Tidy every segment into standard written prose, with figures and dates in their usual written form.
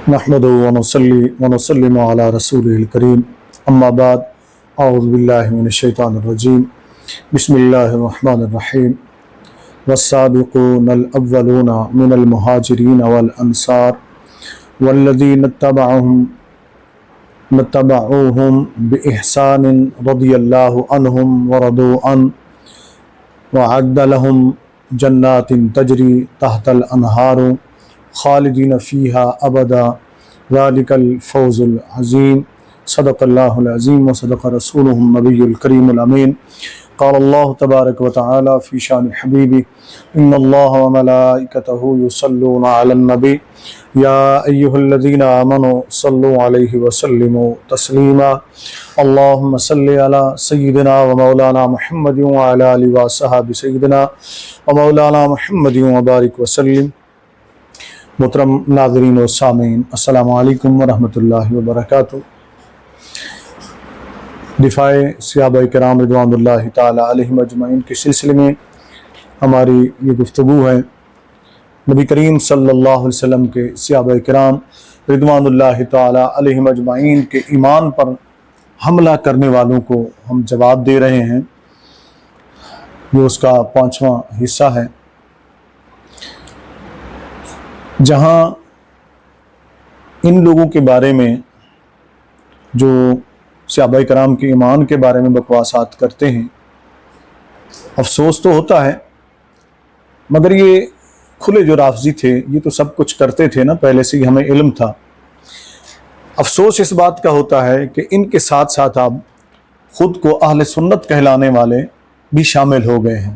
نحمده ونصلي ونسلم على رسوله الكريم اما بعد اعوذ بالله من الشيطان الرجيم بسم الله الرحمن الرحيم والسابقون الاولون من المهاجرين والانصار والذين اتبعوهم باحسان رضي الله عنهم ورضوا عنه وعد لهم جنات تجري تحت الانهار خالدین فیہا ابدا ذالک الفوز العظیم صدق اللہ العظیم وصدق رسولہ النبی الکریم الامین قال اللہ تبارک وتعالی فی شان حبیبی ان اللہ وملائکتہ یصلون علی النبی یا ایہا الذین آمنوا صلوا علیہ وسلموا تسلیما اللہم صلی علی سیدنا ومولانا محمد وعلی آلہ وصحبہ سیدنا ومولانا محمد وبارک وسلم۔ محترم ناظرین و سامعین، السلام علیکم ورحمۃ اللہ وبرکاتہ۔ دفاع صحابہ کرام رضوان اللہ تعالیٰ علیہم اجمعین کے سلسلے میں ہماری یہ گفتگو ہے نبی کریم صلی اللہ علیہ وسلم کے صحابہ کرام رضوان اللہ تعالیٰ علیہم اجمعین کے ایمان پر حملہ کرنے والوں کو ہم جواب دے رہے ہیں۔ یہ اس کا 5واں حصہ ہے، جہاں ان لوگوں کے بارے میں جو صحابہ کرام کے ایمان کے بارے میں بکواسات کرتے ہیں، افسوس تو ہوتا ہے، مگر یہ کھلے جو رافضی تھے یہ تو سب کچھ کرتے تھے نا، پہلے سے ہی ہمیں علم تھا۔ افسوس اس بات کا ہوتا ہے کہ ان کے ساتھ ساتھ اب خود کو اہل سنت کہلانے والے بھی شامل ہو گئے ہیں۔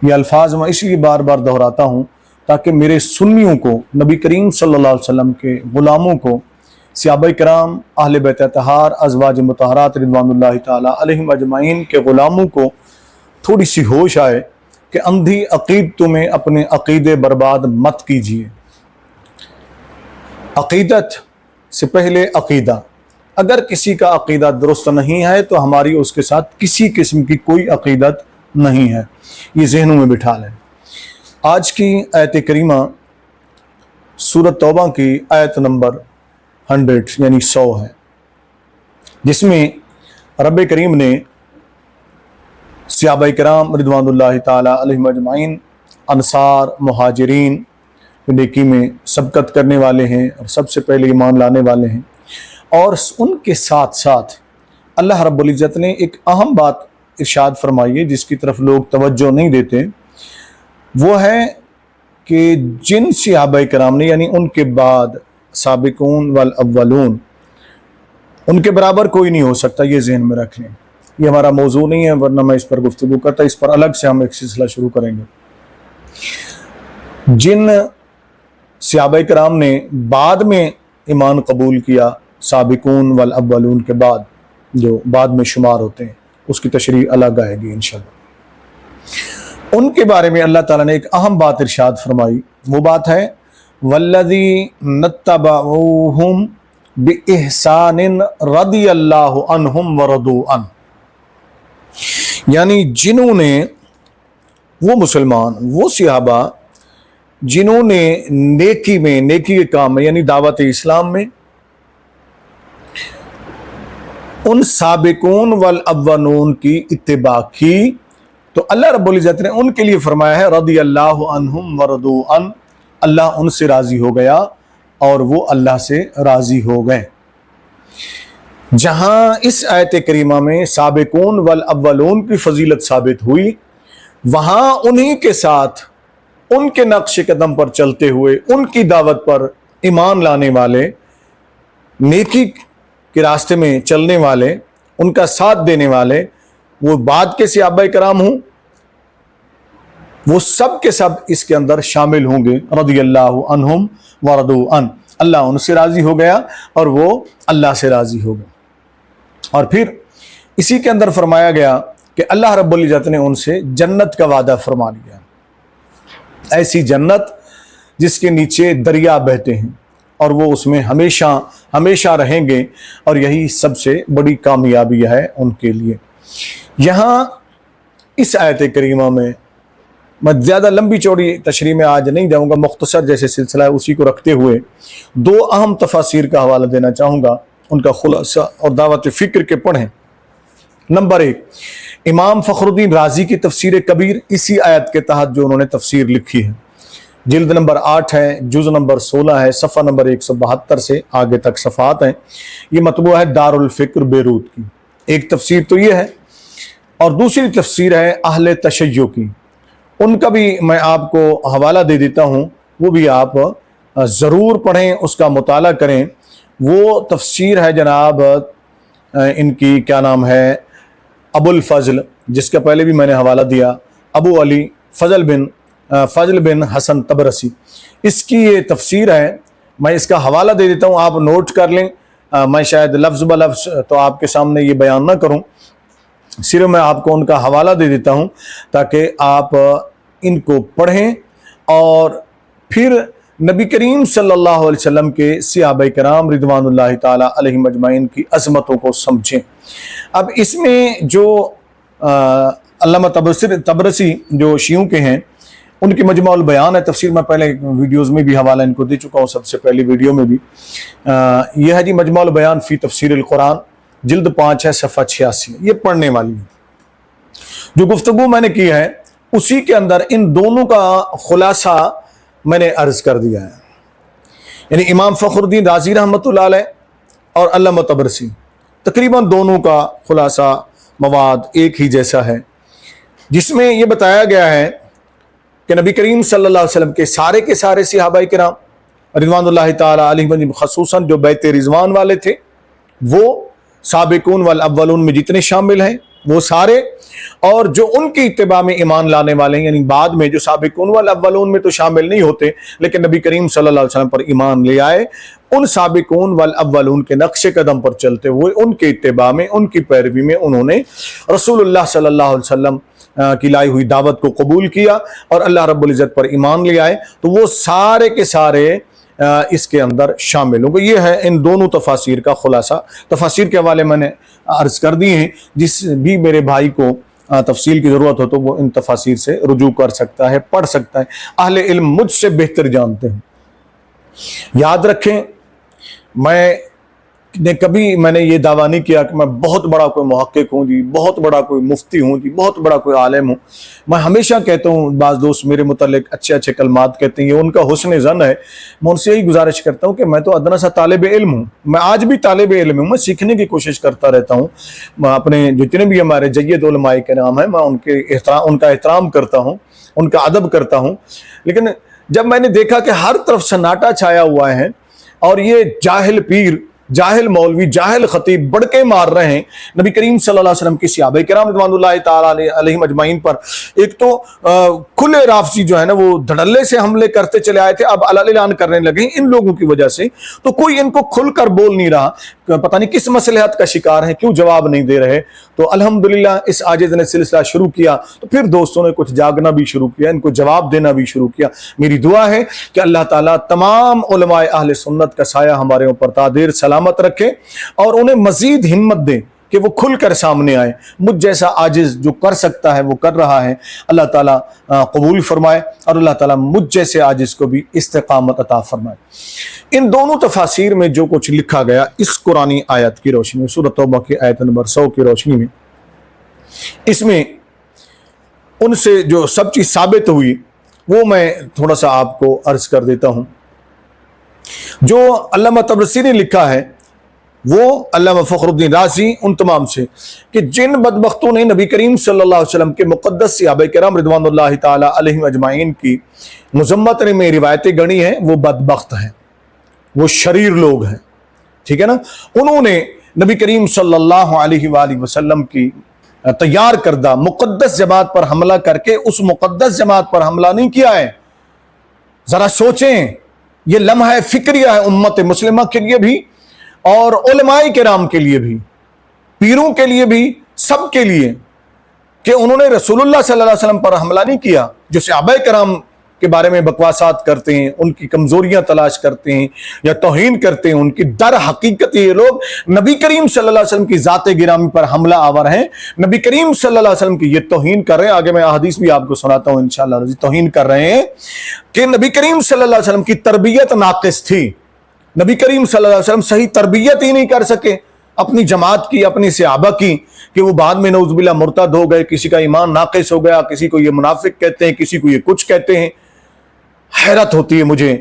یہ الفاظ میں اس لیے بار بار دہراتا ہوں تاکہ میرے سنیوں کو، نبی کریم صلی اللہ علیہ وسلم کے غلاموں کو، صحابہ کرام اہل بیت اطہار ازواج مطہرات رضوان اللہ تعالیٰ علیہم اجمعین کے غلاموں کو تھوڑی سی ہوش آئے کہ اندھی عقیدتوں میں اپنے عقیدے برباد مت کیجیے۔ عقیدت سے پہلے عقیدہ، اگر کسی کا عقیدہ درست نہیں ہے تو ہماری اس کے ساتھ کسی قسم کی کوئی عقیدت نہیں ہے، یہ ذہنوں میں بٹھا لیں۔ آج کی آیت کریمہ سورۃ توبہ کی آیت نمبر 100 یعنی 100 ہے، جس میں رب کریم نے صحابہ کرام رضوان اللہ تعالیٰ علیہم اجمعین، انصار، مہاجرین نیکی میں سبقت کرنے والے ہیں اور سب سے پہلے ایمان لانے والے ہیں، اور ان کے ساتھ ساتھ اللہ رب العزت نے ایک اہم بات ارشاد فرمائی ہے جس کی طرف لوگ توجہ نہیں دیتے۔ وہ ہے کہ جن صحابہ کرام نے، یعنی ان کے بعد سابقون والاولون، ان کے برابر کوئی نہیں ہو سکتا، یہ ذہن میں رکھ لیں۔ یہ ہمارا موضوع نہیں ہے، ورنہ میں اس پر گفتگو کرتا، اس پر الگ سے ہم ایک سلسلہ شروع کریں گے۔ جن صحابہ کرام نے بعد میں ایمان قبول کیا، سابقون والاولون کے بعد جو بعد میں شمار ہوتے ہیں، اس کی تشریح الگ آئے گی انشاءاللہ۔ ان کے بارے میں اللہ تعالیٰ نے ایک اہم بات ارشاد فرمائی، وہ بات ہے وَالَّذِينَ اتَّبَعُوهُمْ بِإِحْسَانٍ رَضِيَ اللَّهُ عَنْهُمْ وَرَضُوا عَنْهُ، یعنی جنہوں نے، وہ مسلمان، وہ صحابہ جنہوں نے نیکی میں، نیکی کے کام میں یعنی دعوت اسلام میں ان سابقون والاولون کی اتباع کی، تو اللہ رب العزت نے ان کے لیے فرمایا ہے رضی اللہ عنہم ورضوا عنہ، اللہ ان سے راضی ہو گیا اور وہ اللہ سے راضی ہو گئے۔ جہاں اس آیت کریمہ میں سابقون والاولون کی فضیلت ثابت ہوئی، وہاں انہی کے ساتھ ان کے نقش قدم پر چلتے ہوئے، ان کی دعوت پر ایمان لانے والے، نیکی کے راستے میں چلنے والے، ان کا ساتھ دینے والے، وہ بعد کے صحابہ کرام ہوں، وہ سب کے سب اس کے اندر شامل ہوں گے۔ رضی اللہ عنہم ورضوا عنہ، اللہ ان سے راضی ہو گیا اور وہ اللہ سے راضی ہو گئے۔ اور پھر اسی کے اندر فرمایا گیا کہ اللہ رب العزت نے ان سے جنت کا وعدہ فرما لیا، ایسی جنت جس کے نیچے دریا بہتے ہیں اور وہ اس میں ہمیشہ ہمیشہ رہیں گے، اور یہی سب سے بڑی کامیابی ہے ان کے لیے۔ یہاں اس آیت کریمہ میں میں زیادہ لمبی چوڑی تشریح میں آج نہیں جاؤں گا، مختصر جیسے سلسلہ ہے اسی کو رکھتے ہوئے دو اہم تفاسیر کا حوالہ دینا چاہوں گا، ان کا خلاصہ اور دعوت فکر کے پڑھیں۔ نمبر 1، امام فخر الدین رازی کی تفسیر کبیر، اسی آیت کے تحت جو انہوں نے تفسیر لکھی ہے، جلد نمبر 8 ہے، جز نمبر 16 ہے، صفحہ نمبر 172 سے آگے تک صفحات ہیں۔ یہ مطبوعہ ہے دار الفکر بیروت کی۔ ایک تفسیر تو یہ ہے، اور دوسری تفسیر ہے اہل تشیع کی، ان کا بھی میں آپ کو حوالہ دے دیتا ہوں، وہ بھی آپ ضرور پڑھیں، اس کا مطالعہ کریں۔ وہ تفسیر ہے جناب ان کی کیا نام ہے، ابو الفضل، جس کا پہلے بھی میں نے حوالہ دیا، ابو علی فضل بن حسن طبرسی، اس کی یہ تفسیر ہے۔ میں اس کا حوالہ دے دیتا ہوں، آپ نوٹ کر لیں۔ میں شاید لفظ بلفظ تو آپ کے سامنے یہ بیان نہ کروں، صرف میں آپ کو ان کا حوالہ دے دیتا ہوں تاکہ آپ ان کو پڑھیں اور پھر نبی کریم صلی اللہ علیہ وسلم کے صحابہ کرام رضوان اللہ تعالی علیہم اجمعین کی عظمتوں کو سمجھیں۔ اب اس میں جو علامہ طبرسی جو شیعوں کے ہیں، ان کی مجمع البیان ہے تفسیر، میں پہلے ویڈیوز میں بھی حوالہ ان کو دے چکا ہوں، سب سے پہلی ویڈیو میں بھی۔ یہ ہے جی مجمع البیان فی تفسیر القرآن، جلد 5 ہے، صفحہ 86، یہ پڑھنے والی ہے۔ جو گفتگو میں نے کی ہے اسی کے اندر ان دونوں کا خلاصہ میں نے عرض کر دیا ہے، یعنی امام فخر الدین رازی رحمۃ اللہ علیہ اور علامہ طبرسی، تقریباً دونوں کا خلاصہ مواد ایک ہی جیسا ہے، جس میں یہ بتایا گیا ہے کہ نبی کریم صلی اللہ علیہ وسلم کے سارے صحابہ کرام رضوان اللہ تعالی علیہم، خصوصاً جو بیت رضوان والے تھے، وہ سابقون والاولون میں جتنے شامل ہیں وہ سارے، اور جو ان کی اتباع میں ایمان لانے والے ہیں، یعنی بعد میں جو سابقون والاولون میں تو شامل نہیں ہوتے لیکن نبی کریم صلی اللہ علیہ وسلم پر ایمان لے آئے، ان سابقون والاولون کے نقش قدم پر چلتے ہوئے ان کے اتباع میں، ان کی پیروی میں انہوں نے رسول اللہ صلی اللہ علیہ وسلم کی لائی ہوئی دعوت کو قبول کیا اور اللہ رب العزت پر ایمان لے آئے، تو وہ سارے کے سارے اس کے اندر شامل ہوں گے۔ یہ ہے ان دونوں تفاسیر کا خلاصہ۔ تفاسیر کے حوالے میں نے عرض کر دی ہیں، جس بھی میرے بھائی کو تفصیل کی ضرورت ہو تو وہ ان تفاسیر سے رجوع کر سکتا ہے، پڑھ سکتا ہے، اہل علم مجھ سے بہتر جانتے ہیں۔ یاد رکھیں، میں نے یہ دعویٰ نہیں کیا کہ میں بہت بڑا کوئی محقق ہوں جی، بہت بڑا کوئی مفتی ہوں جی، بہت بڑا کوئی عالم ہوں۔ میں ہمیشہ کہتا ہوں، بعض دوست میرے متعلق اچھے کلمات کہتے ہیں، یہ ان کا حسن ظن ہے، میں ان سے یہی گزارش کرتا ہوں کہ میں تو ادنا سا طالب علم ہوں، میں آج بھی طالب علم ہوں، میں سیکھنے کی کوشش کرتا رہتا ہوں۔ میں اپنے جتنے بھی ہمارے جید علماء کرام ہیں، میں ان کا احترام کرتا ہوں، ان کا ادب کرتا ہوں، لیکن جب میں نے دیکھا کہ ہر طرف سناٹا چھایا ہوا ہے اور یہ جاہل پیر، جاہل مولوی، جاہل خطیب بڑکے مار رہے ہیں نبی کریم صلی اللہ علیہ وسلم کی صحابہ کرام رضوان اللہ تعالی علیہم اجمعین پر، ایک تو کھلے رافضی جو ہے نا وہ دھڑلے سے حملے کرتے چلے آئے تھے، اب اعلان کرنے لگے ان لوگوں کی وجہ سے، تو کوئی ان کو کھل کر بول نہیں رہا، پتہ نہیں کس مصلحت کا شکار ہے، کیوں جواب نہیں دے رہے۔ تو الحمدللہ اس عاجز نے سلسلہ شروع کیا تو پھر دوستوں نے کچھ جاگنا بھی شروع کیا، ان کو جواب دینا بھی شروع کیا۔ میری دعا ہے کہ اللہ تعالیٰ تمام علماء اہل سنت کا سایہ ہمارے اوپر تادیر سلامت رکھے اور انہیں مزید ہمت دے کہ وہ کھل کر سامنے آئے۔ مجھ جیسا عاجز جو کر سکتا ہے وہ کر رہا ہے، اللہ تعالیٰ قبول فرمائے اور اللہ تعالیٰ مجھ جیسے عاجز کو بھی استقامت عطا فرمائے۔ ان دونوں تفاسیر میں جو کچھ لکھا گیا اس قرآنی آیت کی روشنی میں، سورۃ توبہ کی آیت نمبر 100 کی روشنی میں، اس میں ان سے جو سب چیز ثابت ہوئی وہ میں تھوڑا سا آپ کو عرض کر دیتا ہوں۔ جو علامہ طبرسی نے لکھا ہے وہ علامہ فخر الدین رازی ان تمام سے، کہ جن بدبختوں نے نبی کریم صلی اللہ علیہ وسلم کے مقدس صحابہ کرام رضوان اللہ تعالی علیہم اجمعین کی مذمت میں روایتیں گنی ہیں، وہ بدبخت ہیں، وہ شریر لوگ ہیں، ٹھیک ہے نا۔ انہوں نے نبی کریم صلی اللہ علیہ وآلہ وسلم کی تیار کردہ مقدس جماعت پر حملہ کر کے اس مقدس جماعت پر حملہ نہیں کیا ہے۔ ذرا سوچیں، یہ لمحہ فکریہ ہے امت مسلمہ کے لیے بھی اور علماء کرام کے لیے بھی، پیروں کے لیے بھی، سب کے لیے، کہ انہوں نے رسول اللہ صلی اللہ علیہ وسلم پر حملہ نہیں کیا۔ جو صحابہ کرام کے بارے میں بکواسات کرتے ہیں، ان کی کمزوریاں تلاش کرتے ہیں یا توہین کرتے ہیں، ان کی در حقیقت یہ لوگ نبی کریم صلی اللہ علیہ وسلم کی ذات گرامی پر حملہ آور ہیں، نبی کریم صلی اللہ علیہ وسلم کی یہ توہین کر رہے ہیں۔ آگے میں احادیث بھی آپ کو سناتا ہوں انشاءاللہ۔ توہین کر رہے ہیں کہ نبی کریم صلی اللہ علیہ وسلم کی تربیت ناقص تھی، نبی کریم صلی اللہ علیہ وسلم صحیح تربیت ہی نہیں کر سکے اپنی جماعت کی، اپنی صحابہ کی، کہ وہ بعد میں نعوذ باللہ مرتد ہو گئے، کسی کا ایمان ناقص ہو گیا، کسی کو یہ منافق کہتے ہیں، کسی کو یہ کچھ کہتے ہیں۔ حیرت ہوتی ہے مجھے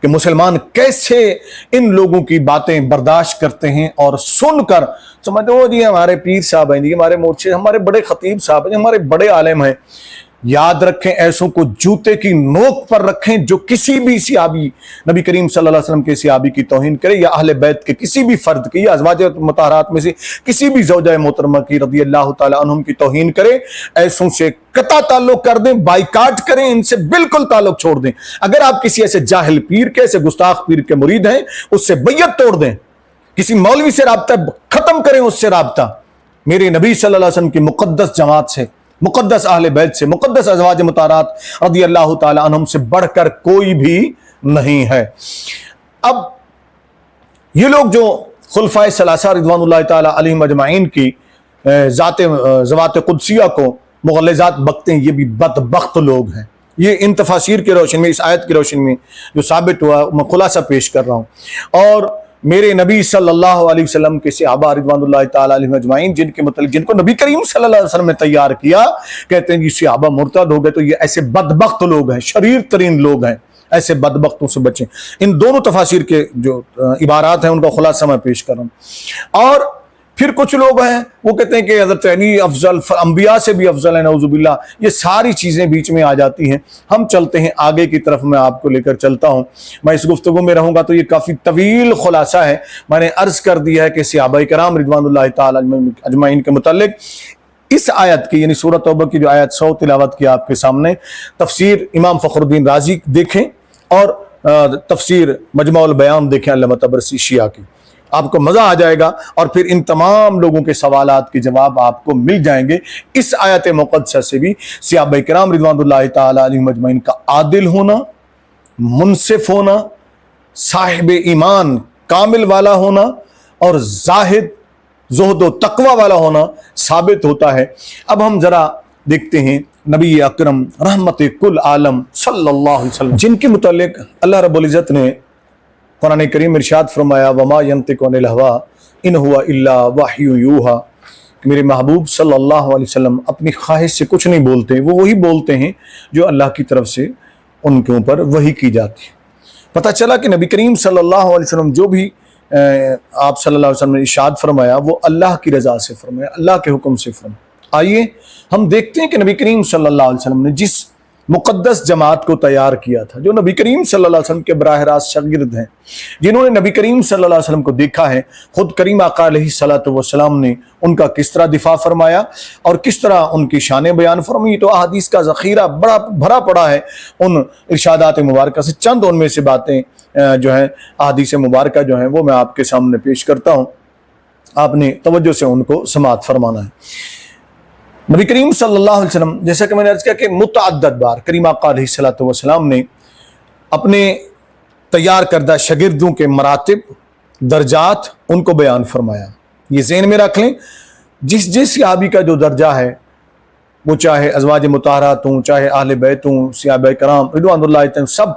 کہ مسلمان کیسے ان لوگوں کی باتیں برداشت کرتے ہیں اور سن کر سمجھتے ہو جی ہمارے پیر صاحب ہیں، جی ہمارے مرشد، ہمارے بڑے خطیب صاحب ہیں، ہمارے بڑے عالم ہیں۔ یاد رکھیں ایسوں کو جوتے کی نوک پر رکھیں جو کسی بھی صحابی، نبی کریم صلی اللہ علیہ وسلم کے صحابی کی توہین کرے یا اہل بیت کے کسی بھی فرد کی یا ازواج مطہرات میں سے کسی بھی زوجہ محترمہ کی رضی اللہ تعالی عنہم کی توہین کرے، ایسوں سے قطع تعلق کر دیں، بائیکاٹ کریں، ان سے بالکل تعلق چھوڑ دیں۔ اگر آپ کسی ایسے جاہل پیر کے، ایسے گستاخ پیر کے مرید ہیں، اس سے بیعت توڑ دیں، کسی مولوی سے رابطہ ختم کریں، اس سے رابطہ۔ میرے نبی صلی اللہ علیہ وسلم کی مقدس جماعت سے، مقدس اہل بیت سے، مقدس ازواج مطہرات رضی اللہ تعالی عنہم سے بڑھ کر کوئی بھی نہیں ہے۔ اب یہ لوگ جو خلفائے ثلاثہ رضوان اللہ تعالی علیہم اجمعین کی ذوات قدسیہ کو مغلظات بکتے ہیں، یہ بھی بدبخت لوگ ہیں۔ یہ ان تفاسیر کے روشن میں، اس آیت کی روشن میں جو ثابت ہوا، میں خلاصہ پیش کر رہا ہوں۔ اور میرے نبی صلی اللہ علیہ وسلم کے صحابہ رضوان اللہ تعالی علیہم اجمعین جن کے متعلق، جن کو نبی کریم صلی اللہ علیہ وسلم نے تیار کیا، کہتے ہیں یہ صحابہ مرتد ہو گئے تو یہ ایسے بدبخت لوگ ہیں، شریر ترین لوگ ہیں، ایسے بدبختوں سے بچیں۔ ان دونوں تفاسیر کے جو عبارات ہیں ان کا خلاصہ میں پیش کر رہا ہوں۔ اور پھر کچھ لوگ ہیں وہ کہتے ہیں کہ حضرت علی افضل، انبیاء سے بھی افضل ہے، نعوذ باللہ۔ یہ ساری چیزیں بیچ میں آ جاتی ہیں۔ ہم چلتے ہیں آگے کی طرف، میں آپ کو لے کر چلتا ہوں۔ میں اس گفتگو میں رہوں گا تو یہ کافی طویل خلاصہ ہے۔ میں نے عرض کر دیا ہے کہ صحابہ کرام رضوان اللہ تعالی اجمعین کے متعلق اس آیت کی، یعنی سورۃ توبہ کی جو آیت 100 تلاوت کی آپ کے سامنے، تفسیر امام فخر الدین رازی دیکھیں اور تفسیر مجمع البیان دیکھیں علامہ طبرسی شیعہ کی، آپ کو مزہ آ جائے گا، اور پھر ان تمام لوگوں کے سوالات کے جواب آپ کو مل جائیں گے۔ اس آیت مقدسہ سے بھی صحابہ کرام رضوان اللہ تعالی علیہم اجمعین کا عادل ہونا، منصف ہونا، صاحب ایمان کامل والا ہونا اور زاہد، زہد و تقوی والا ہونا ثابت ہوتا ہے۔ اب ہم ذرا دیکھتے ہیں نبی اکرم رحمت کل عالم صلی اللہ علیہ وسلم، جن کے متعلق اللہ رب العزت نے قرآن کریم ارشاد فرمایا وما ينطق عن الهوى ان هو الا وحی یوحى، کہ میرے محبوب صلی اللہ علیہ وسلم اپنی خواہش سے کچھ نہیں بولتے، وہ وہی بولتے ہیں جو اللہ کی طرف سے ان کے اوپر وحی کی جاتی ہے۔ پتہ چلا کہ نبی کریم صلی اللہ علیہ وسلم جو بھی آپ صلی اللہ علیہ وسلم نے ارشاد فرمایا وہ اللہ کی رضا سے فرمایا، اللہ کے حکم سے فرمایا۔ آئیے ہم دیکھتے ہیں کہ نبی کریم صلی اللہ علیہ وسلم نے جس مقدس جماعت کو تیار کیا تھا، جو نبی کریم صلی اللہ علیہ وسلم کے براہ راست شاگرد ہیں، جنہوں نے نبی کریم صلی اللہ علیہ وسلم کو دیکھا ہے، خود کریم آقا علیہ الصلوۃ والسلام نے ان کا کس طرح دفاع فرمایا اور کس طرح ان کی شان بیان فرمائی، تو احادیث کا ذخیرہ بڑا بھرا پڑا ہے ان ارشادات مبارکہ سے۔ چند ان میں سے باتیں جو ہیں احادیث مبارکہ جو ہیں وہ میں آپ کے سامنے پیش کرتا ہوں، آپ نے توجہ سے ان کو سماعت فرمانا ہے۔ نبی کریم صلی اللہ علیہ وسلم، جیسا کہ میں نے عرض کیا کہ متعدد بار کریم آقا علیہ الصلوۃ والسلام نے اپنے تیار کردہ شاگردوں کے مراتب، درجات ان کو بیان فرمایا۔ یہ ذہن میں رکھ لیں، جس صحابی کا جو درجہ ہے، وہ چاہے ازواج مطہرات ہوں، چاہے اہل بیت ہوں، صحابہ کرام رضوان اللہ تعالی، سب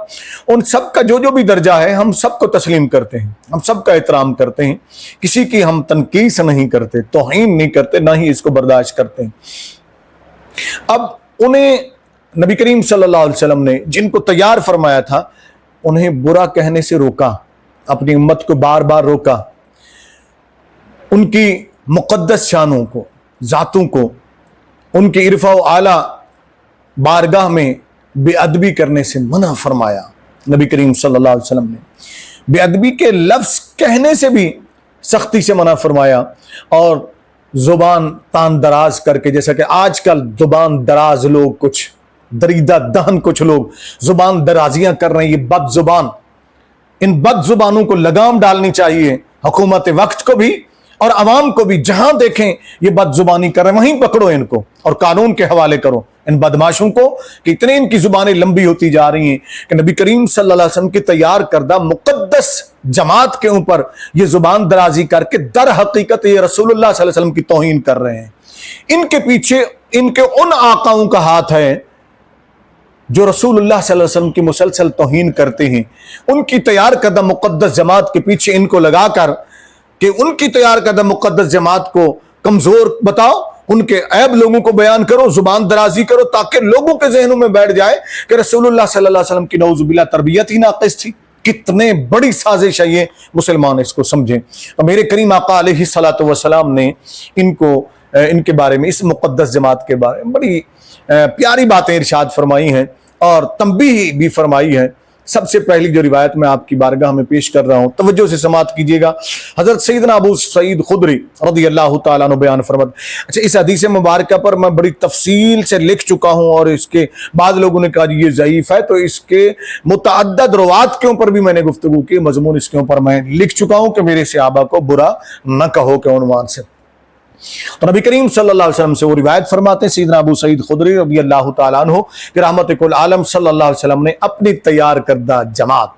ان سب کا جو بھی درجہ ہے ہم سب کو تسلیم کرتے ہیں، ہم سب کا احترام کرتے ہیں، کسی کی ہم تنقیص نہیں کرتے، توہین نہیں کرتے، نہ ہی اس کو برداشت کرتے ہیں۔ اب انہیں نبی کریم صلی اللہ علیہ وسلم نے جن کو تیار فرمایا تھا، انہیں برا کہنے سے روکا، اپنی امت کو بار بار روکا، ان کی مقدس شانوں کو، ذاتوں کو، ان کی عرفہ و اعلیٰ بارگاہ میں بے ادبی کرنے سے منع فرمایا۔ نبی کریم صلی اللہ علیہ وسلم نے بے ادبی کے لفظ کہنے سے بھی سختی سے منع فرمایا، اور زبان تان دراز کر کے، جیسا کہ آج کل زبان دراز لوگ، کچھ دریدہ دہن کچھ لوگ زبان درازیاں کر رہے ہیں، یہ بد زبان، ان بد زبانوں کو لگام ڈالنی چاہیے حکومت وقت کو بھی اور عوام کو بھی جہاں دیکھیں یہ بد زبانی کر رہے ہیں وہیں پکڑو ان کو اور قانون کے حوالے کرو ان بدماشوں کو، کہ اتنے ان کی زبانیں لمبی ہوتی جا رہی ہیں کہ نبی کریم صلی اللہ علیہ وسلم کی تیار کردہ مقدس جماعت کے اوپر یہ زبان درازی کر کے در حقیقت یہ رسول اللہ صلی اللہ علیہ وسلم کی توہین کر رہے ہیں۔ ان کے پیچھے ان کے ان آقاؤں کا ہاتھ ہے جو رسول اللہ صلی اللہ علیہ وسلم کی مسلسل توہین کرتے ہیں، ان کی تیار کردہ مقدس جماعت کے پیچھے ان کو لگا کر کہ ان کی تیار کردہ مقدس جماعت کو کمزور بتاؤ، ان کے عیب لوگوں کو بیان کرو، زبان درازی کرو، تاکہ لوگوں کے ذہنوں میں بیٹھ جائے کہ رسول اللہ صلی اللہ علیہ وسلم کی نعوذ باللہ تربیت ہی ناقص تھی۔ کتنے بڑی سازش ہے یہ، مسلمان اس کو سمجھیں۔ اور میرے کریم آقا علیہ الصلوۃ والسلام نے ان کے بارے میں، اس مقدس جماعت کے بارے میں بڑی پیاری باتیں ارشاد فرمائی ہیں اور تنبیہ بھی فرمائی ہے۔ سب سے پہلی جو روایت میں آپ کی بارگاہ میں پیش کر رہا ہوں، توجہ سے سماعت کیجئے گا۔ حضرت سیدنا ابو سعید خدری رضی اللہ تعالیٰ عنہ بیان فرماتے، اچھا اس حدیث مبارکہ پر میں بڑی تفصیل سے لکھ چکا ہوں اور اس کے بعد لوگوں نے کہا یہ ضعیف ہے، تو اس کے متعدد روات کے اوپر بھی میں نے گفتگو کی، مضمون اس کے اوپر میں لکھ چکا ہوں کہ میرے صحابہ کو برا نہ کہو کے عنوان سے۔ تو نبی کریم صلی اللہ علیہ وسلم سے وہ روایت فرماتے ہیں سیدنا ابو سعید خدری رضی اللہ تعالیٰ عنہ کہ رحمت کل عالم صلی اللہ علیہ وسلم نے اپنی تیار کردہ جماعت،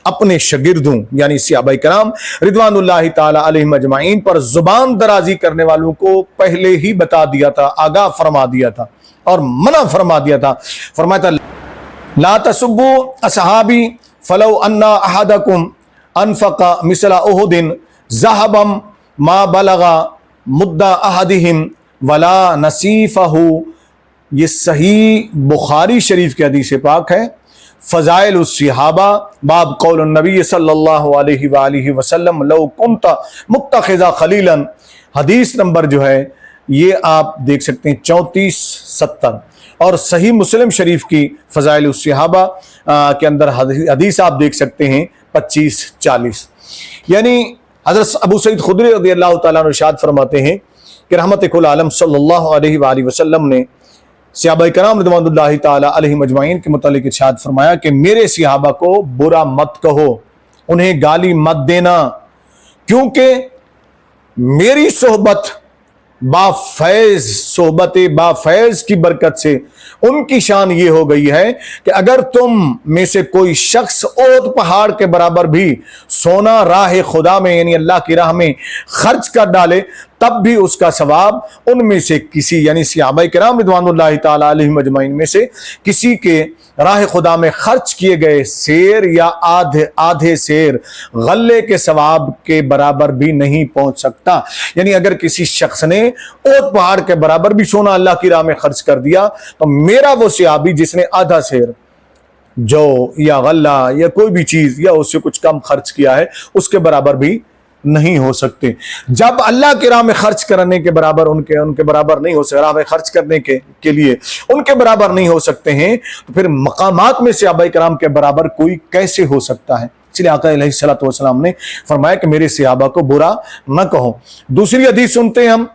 اپنے شاگردوں یعنی صحابہ کرام رضوان اللہ تعالیٰ علیہم اجمعین پر زبان درازی کرنے والوں کو پہلے ہی بتا دیا تھا، آگاہ فرما دیا تھا اور منع فرما دیا تھا۔ فرمایا تھا لا تسبوا اصحابی فلو ان احدکم انفق مثل احد ذهبا ما بلغ مدّا احدہم ولا نصیفہ۔ یہ صحیح بخاری شریف کی حدیث پاک ہے، فضائل الصحابہ باب قول النبی صلی اللہ علیہ وآلہ وسلم لو کنت متخذا خلیلا، حدیث نمبر جو ہے یہ آپ دیکھ سکتے ہیں 3470، اور صحیح مسلم شریف کی فضائل الصحابہ کے اندر حدیث آپ دیکھ سکتے ہیں 2540۔ یعنی حضرت ابو سعید خدری رضی اللہ تعالیٰ عنہ ارشاد فرماتے ہیں کہ رحمت کل عالم صلی اللہ علیہ وآلہ وسلم نے صحابہ کرام رضوان اللہ تعالیٰ علیہم اجمعین کے متعلق ارشاد فرمایا کہ میرے صحابہ کو برا مت کہو، انہیں گالی مت دینا، کیونکہ میری صحبت با فیض کی برکت سے ان کی شان یہ ہو گئی ہے کہ اگر تم میں سے کوئی شخص احد پہاڑ کے برابر بھی سونا راہ خدا میں یعنی اللہ کی راہ میں خرچ کر ڈالے تب بھی اس کا ثواب ان میں سے کسی یعنی صحابہ کرام رضوان اللہ تعالیٰ علیہم اجمعین میں سے کسی کے راہ خدا میں خرچ کیے گئے سیر یا آدھے سیر غلے کے ثواب کے برابر بھی نہیں پہنچ سکتا۔ یعنی اگر کسی شخص نے احد پہاڑ کے برابر بھی سونا اللہ کی راہ میں خرچ کر دیا تو میرا وہ صحابی جس نے آدھا سیر جو یا غلہ یا کوئی بھی چیز یا اس سے کچھ کم خرچ کیا ہے اس کے برابر بھی نہیں ہو سکتے۔ جب اللہ کی راہ میں خرچ کرنے کے برابر ان کے برابر نہیں ہو سکتے، راہ میں خرچ کرنے کے لیے ان کے برابر نہیں ہو سکتے ہیں، تو پھر مقامات میں صحابہ کرام کے برابر کوئی کیسے ہو سکتا ہے؟ اس لیے آقا علیہ الصلوۃ والسلام نے فرمایا کہ میرے صحابہ کو برا نہ کہو۔ دوسری حدیث سنتے ہیں ہم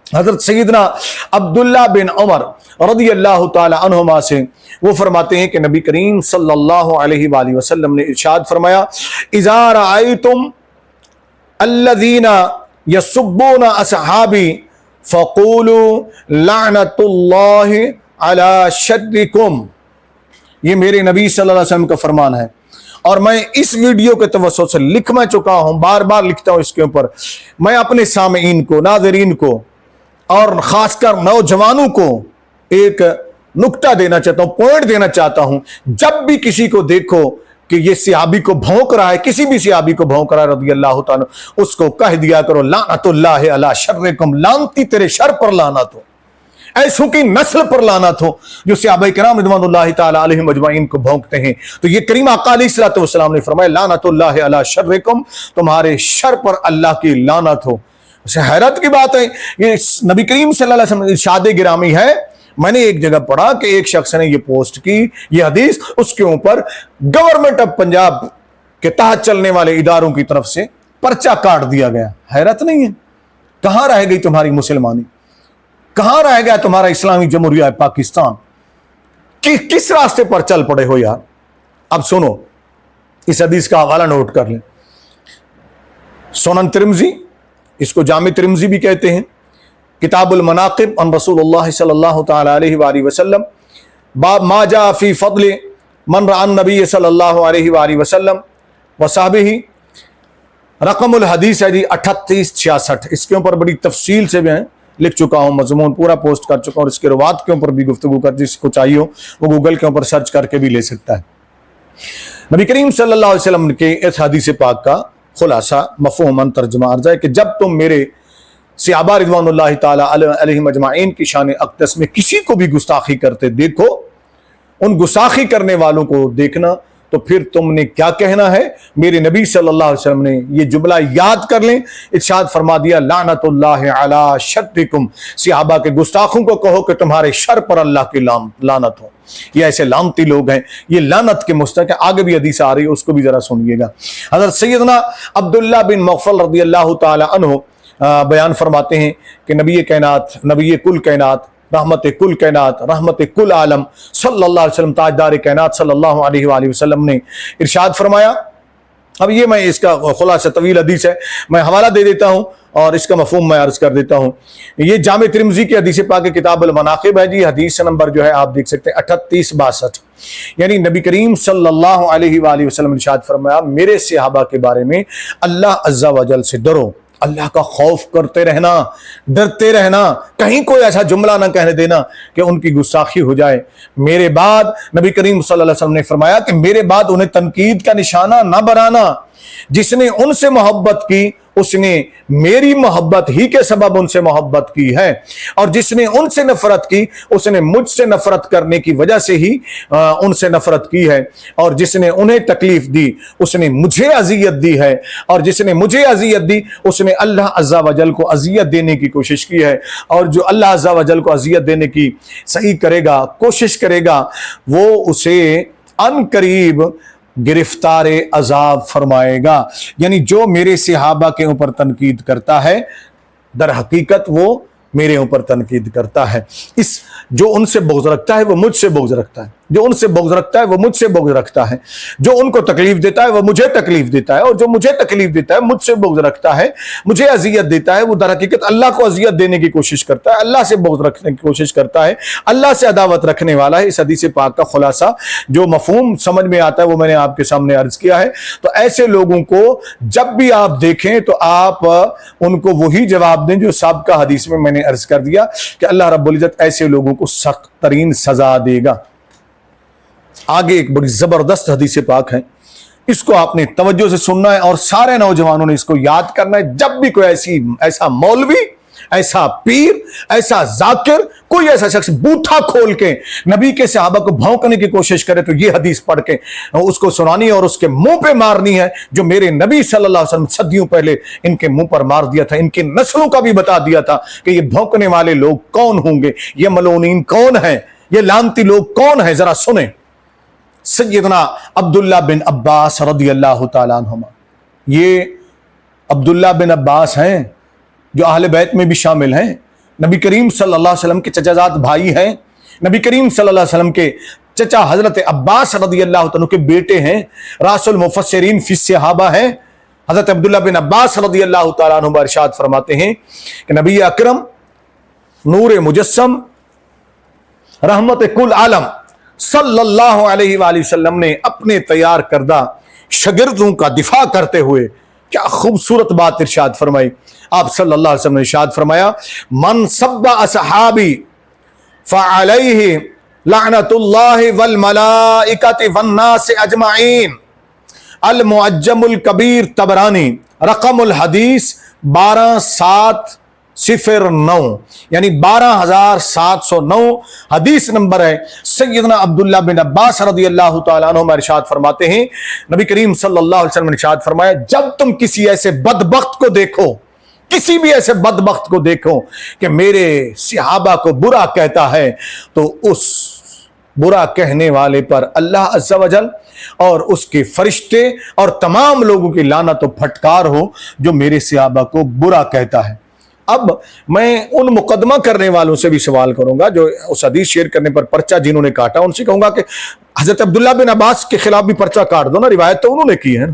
حضرت سیدنا عبداللہ بن عمر رضی اللہ تعالی عنہما سے، وہ فرماتے ہیں کہ نبی کریم صلی اللہ علیہ وآلہ وسلم نے ارشاد فرمایا اذا رأیتم الذین یسبون اصحابی فقولوا لعنت اللہ علی شرکم۔ یہ میرے نبی صلی اللہ علیہ وسلم کا فرمان ہے اور میں اس ویڈیو کے توسط سے لکھ میں چکا ہوں، بار بار لکھتا ہوں اس کے اوپر، میں اپنے سامعین کو، ناظرین کو اور خاص کر نوجوانوں کو ایک نکتہ دینا چاہتا ہوں، پوائنٹ دینا چاہتا ہوں۔ جب بھی کسی کو دیکھو کہ یہ صحابی کو بھونک رہا ہے، کسی بھی صحابی کو بھونک رہا ہے رضی اللہ تعالیٰ، اس کو کہہ دیا کرو لعنت اللہ علی شرکم، لعنتی تیرے شر پر لعنت ہو، ایسوں کی نسل پر لعنت ہو جو صحابہ کرام رضوان اللہ تعالیٰ علیہم اجمعین کو بھونکتے ہیں۔ تو یہ کریم آقا علیہ الصلوۃ والسلام نے فرمایا لعنت اللہ علی شرکم، تمہارے شر پر اللہ کی لعنت ہو۔ اسے حیرت کی بات ہے، یہ نبی کریم صلی اللہ علیہ وسلم ارشاد گرامی ہے۔ میں نے ایک جگہ پڑھا کہ ایک شخص نے یہ پوسٹ کی، یہ حدیث، اس کے اوپر گورنمنٹ آف پنجاب کے تحت چلنے والے اداروں کی طرف سے پرچہ کاٹ دیا گیا۔ حیرت نہیں ہے؟ کہاں رہ گئی تمہاری مسلمانی؟ کہاں رہ گیا تمہارا اسلامی جمہوریہ پاکستان؟ کس راستے پر چل پڑے ہو یار؟ اب سنو، اس حدیث کا حوالہ نوٹ کر لیں۔ سنن ترمذی اس کو جامع ترمذی بھی کہتے ہیں، کتاب المناقب عن رسول اللہ صلی اللہ تعالی علیہ وآلہ وسلم، باب ما جاء فی فضل من رأى النبی صلی اللہ علیہ وآلہ وسلم وصحبہ، رقم الحدیث ہے جی 3866۔ اس کے اوپر بڑی تفصیل سے میں لکھ چکا ہوں، مضمون پورا پوسٹ کر چکا ہوں، اور اس کے روات کے اوپر بھی گفتگو کر، جس کو چاہیے ہو وہ گوگل کے اوپر سرچ کر کے بھی لے سکتا ہے۔ نبی کریم صلی اللہ علیہ وسلم کے اس حدیث پاک کا خلاصہ مفہوماً ترجمہ عرض ہے کہ جب تم میرے صحابہ رضوان اللہ تعالی علیہم اجمعین کی شان اقدس میں کسی کو بھی گستاخی کرتے دیکھو، ان گستاخی کرنے والوں کو دیکھنا، تو پھر تم نے کیا کہنا ہے؟ میرے نبی صلی اللہ علیہ وسلم نے یہ جملہ یاد کر لیں، ارشاد فرما دیا لعنت اللہ علی شرکم، صحابہ کے گستاخوں کو کہو کہ تمہارے شر پر اللہ کی لعنت ہو، یہ ایسے لعنتی لوگ ہیں، یہ لعنت کے مستحق ہیں۔ آگے بھی حدیث آ رہی ہے، اس کو بھی ذرا سنیے گا۔ حضرت سیدنا عبداللہ بن مغفل رضی اللہ تعالی عنہ بیان فرماتے ہیں کہ نبی کائنات، نبی کل کائنات، رحمت کل کائنات، رحمت کل عالم صلی اللہ علیہ وسلم، تاجدار کائنات صلی اللہ علیہ وآلہ وسلم نے ارشاد فرمایا، اب یہ میں اس کا خلاصہ طویل حدیث ہے، میں حوالہ دے دیتا ہوں اور اس کا مفہوم میں عرض کر دیتا ہوں۔ یہ جامع ترمذی کی حدیث پاک کتاب المناقب ہے جی، حدیث نمبر جو ہے آپ دیکھ سکتے ہیں 3862، یعنی نبی کریم صلی اللہ علیہ وآلہ وسلم نے ارشاد فرمایا میرے صحابہ کے بارے میں اللہ عز و جل سے ڈرو، اللہ کا خوف کرتے رہنا، ڈرتے رہنا، کہیں کوئی ایسا جملہ نہ کہنے دینا کہ ان کی گستاخی ہو جائے۔ میرے بعد نبی کریم صلی اللہ علیہ وسلم نے فرمایا کہ میرے بعد انہیں تنقید کا نشانہ نہ بنانا، جس نے ان سے محبت کی اس نے میری محبت ہی کے سبب ان سے محبت کی ہے، اور جس نے ان سے نفرت کی اس نے مجھ سے نفرت کرنے کی وجہ سے ہی ان سے نفرت کی ہے، اور جس نے انہیں تکلیف دی اس نے مجھے اذیت دی ہے، اور جس نے مجھے اذیت دی اس نے اللہ عز و جل کو اذیت دینے کی کوشش کی ہے، اور جو اللہ عز و جل کو اذیت دینے کی صحیح کرے گا، کوشش کرے گا، وہ اسے ان قریب گرفتار عذاب فرمائے گا۔ یعنی جو میرے صحابہ کے اوپر تنقید کرتا ہے در حقیقت وہ میرے اوپر تنقید کرتا ہے، جو ان سے بغض رکھتا ہے وہ مجھ سے بغض رکھتا ہے، جو ان سے بغض رکھتا ہے وہ مجھ سے بغض رکھتا ہے، جو ان کو تکلیف دیتا ہے وہ مجھے تکلیف دیتا ہے، اور جو مجھے تکلیف دیتا ہے مجھ سے بغض رکھتا ہے، مجھے اذیت دیتا ہے، وہ در حقیقت اللہ کو اذیت دینے کی کوشش کرتا ہے، اللہ سے بغض رکھنے کی کوشش کرتا ہے، اللہ سے عداوت رکھنے والا ہے۔ اس حدیث پاک کا خلاصہ جو مفہوم سمجھ میں آتا ہے وہ میں نے آپ کے سامنے عرض کیا ہے۔ تو ایسے لوگوں کو جب بھی آپ دیکھیں تو آپ ان کو وہی جواب دیں جو سابقہ حدیث میں نے عرض کر دیا کہ اللہ رب العزت ایسے لوگوں کو سخت ترین سزا دے گا۔ آگے ایک بڑی زبردست حدیث پاک ہے، اس کو آپ نے توجہ سے سننا ہے اور سارے نوجوانوں نے اس کو یاد کرنا ہے۔ جب بھی کوئی ایسا مولوی، ایسا پیر، ایسا ذاکر، کوئی ایسا شخص بوتھا کھول کے نبی کے صحابہ کو بھونکنے کی کوشش کرے تو یہ حدیث پڑھ کے اس کو سنانی اور اس کے منہ پہ مارنی ہے جو میرے نبی صلی اللہ علیہ وسلم صدیوں پہلے ان کے منہ پر مار دیا تھا، ان کی نسلوں کا بھی بتا دیا تھا کہ یہ بھونکنے والے لوگ کون ہوں گے، یہ ملعونین کون ہیں، یہ لعنتی لوگ کون ہیں، ذرا سنیں۔ سیدنا عبداللہ بن عباس رضی اللہ تعالیٰ عنہما، یہ عبداللہ بن عباس ہیں جو اہل بیت میں بھی شامل ہیں، نبی کریم صلی اللہ علیہ وسلم کے چچا زاد بھائی ہیں، نبی کریم صلی اللہ علیہ وسلم کے چچا حضرت عباس رضی اللہ عنہ کے بیٹے ہیں، راس المفسرین فی الصحابہ ہیں۔ حضرت عبداللہ بن عباس رضی اللہ تعالیٰ عنہ ارشاد فرماتے ہیں کہ نبی اکرم نور مجسم رحمت کل عالم صلی اللہ علیہ وآلہ وسلم نے اپنے تیار کردہ شاگردوں کا دفاع کرتے ہوئے کیا خوبصورت بات ارشاد فرمائی۔ آپ صلی اللہ علیہ وسلم نے ارشاد فرمایا من سب اصحابی فعلیہ لعنت اللہ والملائکۃ والناس اجمعین، المعجم الکبیر طبرانی، رقم الحدیث 12709، یعنی 12709 حدیث نمبر ہے۔ سیدنا عبداللہ بن عباس رضی اللہ تعالیٰ عنہ ارشاد فرماتے ہیں نبی کریم صلی اللہ علیہ وسلم نے ارشاد فرمایا جب تم کسی ایسے بدبخت کو دیکھو، کسی بھی ایسے بدبخت کو دیکھو کہ میرے صحابہ کو برا کہتا ہے تو اس برا کہنے والے پر اللہ عز و جل اور اس کے فرشتے اور تمام لوگوں کی لعنت و پھٹکار ہو جو میرے صحابہ کو برا کہتا ہے۔ اب میں ان مقدمہ کرنے والوں سے بھی سوال کروں گا جو اس حدیث شیئر کرنے پر پرچہ جنہوں نے کاٹا، ان سے کہوں گا کہ حضرت عبداللہ بن عباس کے خلاف بھی پرچہ کاٹ دو نا، روایت تو انہوں نے کی ہے نا،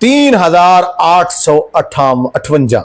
3858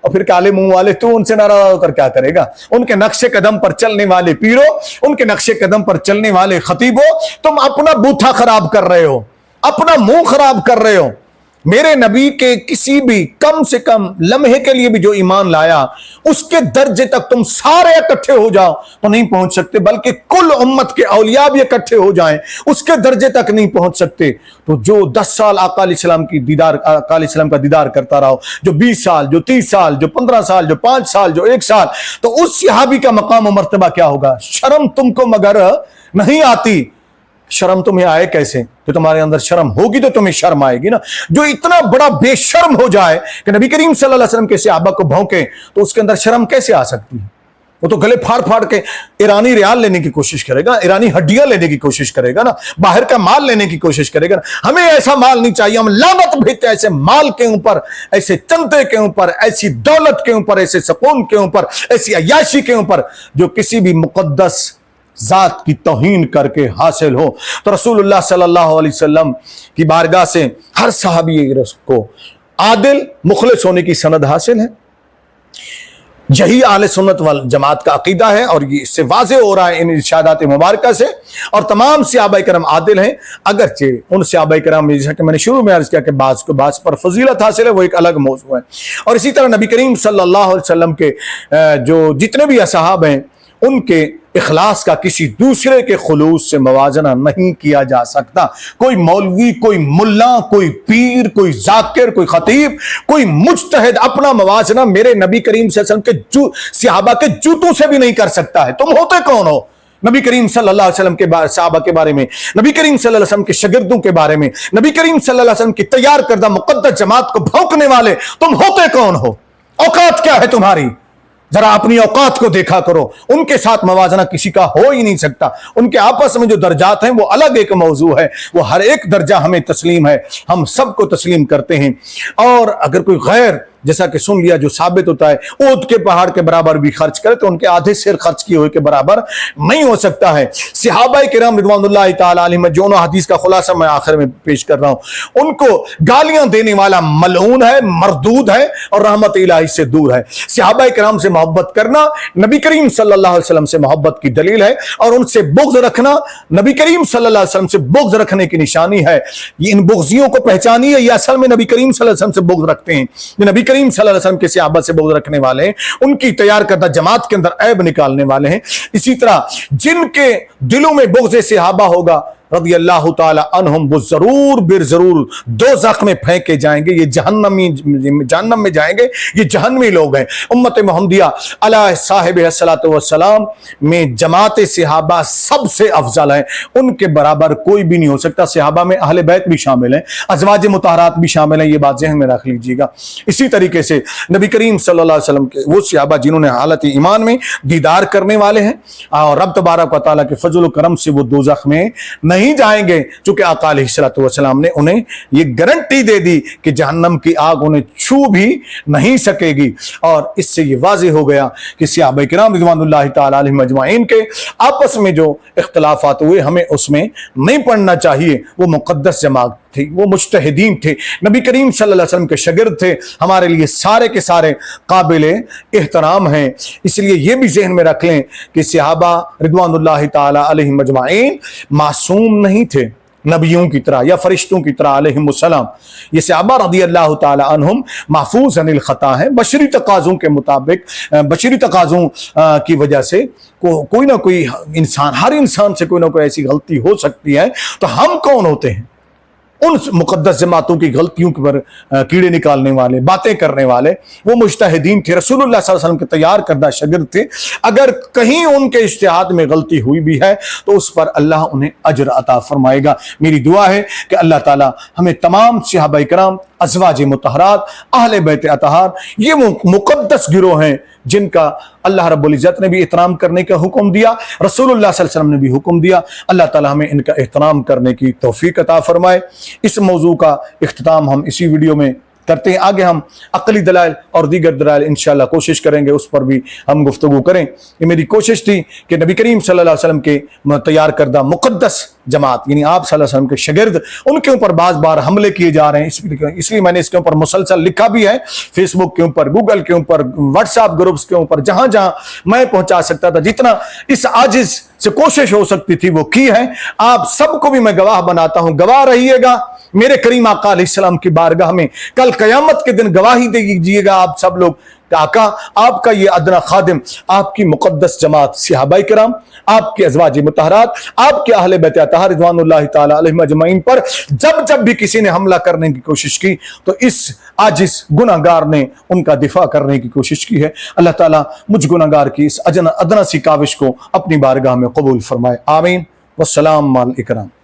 اور پھر کالے منہ والے تو ان سے ناراض ہو کر کیا کرے گا؟ ان کے نقش قدم پر چلنے والے پیرو، ان کے نقش قدم پر چلنے والے خطیبوں، تم اپنا بوتھا خراب کر رہے ہو، اپنا منہ خراب کر رہے ہو۔ میرے نبی کے کسی بھی کم سے کم لمحے کے لیے بھی جو ایمان لایا، اس کے درجے تک تم سارے اکٹھے ہو جاؤ تو نہیں پہنچ سکتے، بلکہ کل امت کے اولیاء بھی اکٹھے ہو جائیں اس کے درجے تک نہیں پہنچ سکتے۔ تو جو 10 سال آقا علیہ السلام کا دیدار کرتا رہو، جو 20 سال، جو 30 سال، جو 15 سال، جو 5 سال، جو 1 سال، تو اس صحابی کا مقام و مرتبہ کیا ہوگا؟ شرم تم کو مگر نہیں آتی، شرم تمہیں آئے کیسے؟ تو تمہارے اندر شرم ہوگی تو تمہیں شرم آئے گی نا۔ جو اتنا بڑا بے شرم ہو جائے کہ نبی کریم صلی اللہ علیہ وسلم کے صحابہ کو بھونکے، تو اس کے اندر شرم کیسے آ سکتی ہے؟ وہ تو گلے پھاڑ پھاڑ کے ایرانی ریال لینے کی کوشش کرے گا، ایرانی ہڈیاں لینے کی کوشش کرے گا نا، باہر کا مال لینے کی کوشش کرے گا نا۔ ہمیں ایسا مال نہیں چاہیے، ہم لعنت بھیجتے ایسے مال کے اوپر، ایسے چندے کے اوپر، ایسی دولت کے اوپر، ایسے سکون کے اوپر، ایسی عیاشی کے اوپر جو کسی بھی مقدس ذات کی توہین کر کے حاصل ہو۔ تو رسول اللہ صلی اللہ علیہ وسلم کی بارگاہ سے ہر صحابی کو عادل مخلص ہونے کی سند حاصل ہے۔ یہی اہل سنت والجماعت کا عقیدہ ہے، اور یہ اس سے واضح ہو رہا ہے ان ارشادات مبارکہ سے۔ اور تمام صحابہ کرام عادل ہیں، اگرچہ ان صحابہ کرام میں جیسا کہ میں نے شروع میں عرض کیا کہ بعض کو بعض پر فضیلت حاصل ہے، وہ ایک الگ موضوع ہے۔ اور اسی طرح نبی کریم صلی اللہ علیہ وسلم کے جو جتنے بھی اصحاب ہیں، ان کے اخلاص کا کسی دوسرے کے خلوص سے موازنہ نہیں کیا جا سکتا۔ کوئی مولوی، کوئی ملا، کوئی پیر، کوئی ذاکر، کوئی خطیب، کوئی مجتہد اپنا موازنہ میرے نبی کریم صلی اللہ علیہ وسلم کے صحابہ کے جوتوں سے بھی نہیں کر سکتا ہے۔ تم ہوتے کون ہو نبی کریم صلی اللہ علیہ وسلم کے صحابہ کے بارے میں، نبی کریم صلی اللہ علیہ وسلم کے شاگردوں کے بارے میں، نبی کریم صلی اللہ علیہ وسلم کی تیار کردہ مقدس جماعت کو بھونکنے والے تم ہوتے کون ہو؟ اوقات کیا ہے تمہاری؟ ذرا اپنی اوقات کو دیکھا کرو، ان کے ساتھ موازنہ کسی کا ہو ہی نہیں سکتا۔ ان کے آپس میں جو درجات ہیں وہ الگ ایک موضوع ہے، وہ ہر ایک درجہ ہمیں تسلیم ہے، ہم سب کو تسلیم کرتے ہیں۔ اور اگر کوئی غیر جیسا کہ سن لیا جو ثابت ہوتا ہے اونٹ کے پہاڑ کے برابر بھی خرچ کرے تو ان کے آدھے سیر خرچ کیے ہوئے کے برابر نہیں ہو سکتا ہے۔ صحابہ کرام رضوان اللہ تعالی علیہم جو حدیث کا خلاصہ میں آخر میں پیش کر رہا ہوں، ان کو گالیاں دینے والا ملعون ہے، مردود ہے اور رحمت الہی سے دور ہے۔ صحابہ کرام سے محبت کرنا نبی کریم صلی اللہ علیہ وسلم سے محبت کی دلیل ہے، اور ان سے بغض رکھنا نبی کریم صلی اللہ علیہ وسلم سے بغض رکھنے کی نشانی ہے۔ یہ ان بغضیوں کو پہچانیے، یہ اصل میں نبی کریم صلی اللہ علیہ وسلم سے بغض رکھتے ہیں۔ نبی کریم صلی اللہ علیہ وسلم کے صحابہ سے بغض رکھنے والے ہیں، ان کی تیار کردہ جماعت کے اندر عیب نکالنے والے ہیں۔ اسی طرح جن کے دلوں میں بغض صحابہ ہوگا رضی اللہ تعالی عنہم، وہ ضرور بر ضرور دوزخ میں پھینکے جائیں گے، یہ جہنم میں جائیں گے، یہ جہنمی لوگ ہیں۔ امت محمدیہ علیہ صاحب الصلاۃ والسلام میں جماعت صحابہ سب سے افضل ہے، ان کے برابر کوئی بھی نہیں ہو سکتا۔ صحابہ میں اہل بیت بھی شامل ہیں، ازواج مطہرات بھی شامل ہیں، یہ بات ذہن میں رکھ لیجیے گا۔ اسی طریقے سے نبی کریم صلی اللہ علیہ وسلم کے وہ صحابہ جنہوں نے حالت ایمان میں دیدار کرنے والے ہیں، اور رب تبارک و تعالیٰ کے فضل و کرم سے وہ دوزخ میں نہیں جائیں گے، چونکہ آقا علیہ الصلوۃ والسلام نے انہیں یہ گارنٹی دے دی کہ جہنم کی آگ انہیں چھو بھی نہیں سکے گی۔ اور اس سے یہ واضح ہو گیا کہ صحابہ کرام رضوان اللہ تعالی علیہم اجمعین کے آپس میں جو اختلافات ہوئے ہمیں اس میں نہیں پڑنا چاہیے۔ وہ مقدس جماعت تھی، وہ مجتہدین تھے، نبی کریم صلی اللہ علیہ وسلم کے شاگرد تھے، ہمارے لیے سارے کے سارے قابل احترام ہیں۔ اس لیے یہ بھی ذہن میں رکھ لیں کہ صحابہ رضوان اللہ تعالی علیہم اجمعین معصوم نہیں تھے، نبیوں کی طرح یا فرشتوں کی طرح علیہم السلام۔ یہ صحابہ رضی اللہ تعالی عنہم محفوظ عن الخطا ہیں، بشری تقاضوں کے مطابق، بشری تقاضوں کی وجہ سے کوئی نہ کوئی انسان، ہر انسان سے کوئی نہ کوئی ایسی غلطی ہو سکتی ہے۔ تو ہم کون ہوتے ہیں ان مقدس جماعتوں کی غلطیوں پر کیڑے نکالنے والے، باتیں کرنے والے؟ وہ مجتہدین تھے، رسول اللہ صلی اللہ علیہ وسلم کے تیار کردہ شاگرد تھے۔ اگر کہیں ان کے اجتہاد میں غلطی ہوئی بھی ہے تو اس پر اللہ انہیں اجر عطا فرمائے گا۔ میری دعا ہے کہ اللہ تعالی ہمیں تمام صحابہ کرام، ازواج مطہرات، اہل بیت اطہار، یہ وہ مقدس گروہ ہیں جن کا اللہ رب العزت نے بھی احترام کرنے کا حکم دیا، رسول اللہ صلی اللہ علیہ وسلم نے بھی حکم دیا۔ اللہ تعالی ہمیں ان کا احترام کرنے کی توفیق عطا فرمائے۔ اس موضوع کا اختتام ہم اسی ویڈیو میں کرتے ہیں. آگے ہم عقلی دلائل اور دیگر دلائل انشاءاللہ کوشش کریں گے، اس پر بھی ہم گفتگو کریں. یہ میری کوشش تھی کہ نبی کریم صلی اللہ علیہ وسلم کے تیار کردہ مقدس جماعت یعنی آپ صلی اللہ علیہ وسلم کے شاگرد، ان کے اوپر بعض بار حملے کیے جا رہے ہیں، اس لیے میں نے اس کے اوپر مسلسل لکھا بھی ہے، فیس بک کے اوپر، گوگل کے اوپر، واٹس ایپ گروپس کے اوپر، جہاں جہاں میں پہنچا سکتا تھا، جتنا اس عاجز سے کوشش ہو سکتی تھی وہ کی ہے. آپ سب کو بھی میں گواہ بناتا ہوں، گواہ رہیے گا میرے کریم آقا علیہ السلام کی بارگاہ میں. کل قیامت کے دن گواہی دے دیجیے گا آپ سب لوگ کہ آقا آپ کا یہ ادنا خادم، آپ کی مقدس جماعت صحابہ کرام، آپ کے ازواج مطہرات، آپ کے اہل بیت اطہار رضوان اللہ تعالی علیہم اجمعین پر جب بھی کسی نے حملہ کرنے کی کوشش کی تو اس عاجز گناہگار نے ان کا دفاع کرنے کی کوشش کی ہے. اللہ تعالیٰ مجھ گناہگار کی اس ادنا سی کاوش کو اپنی بارگاہ میں قبول فرمائے. آمین. والسلام علیکم.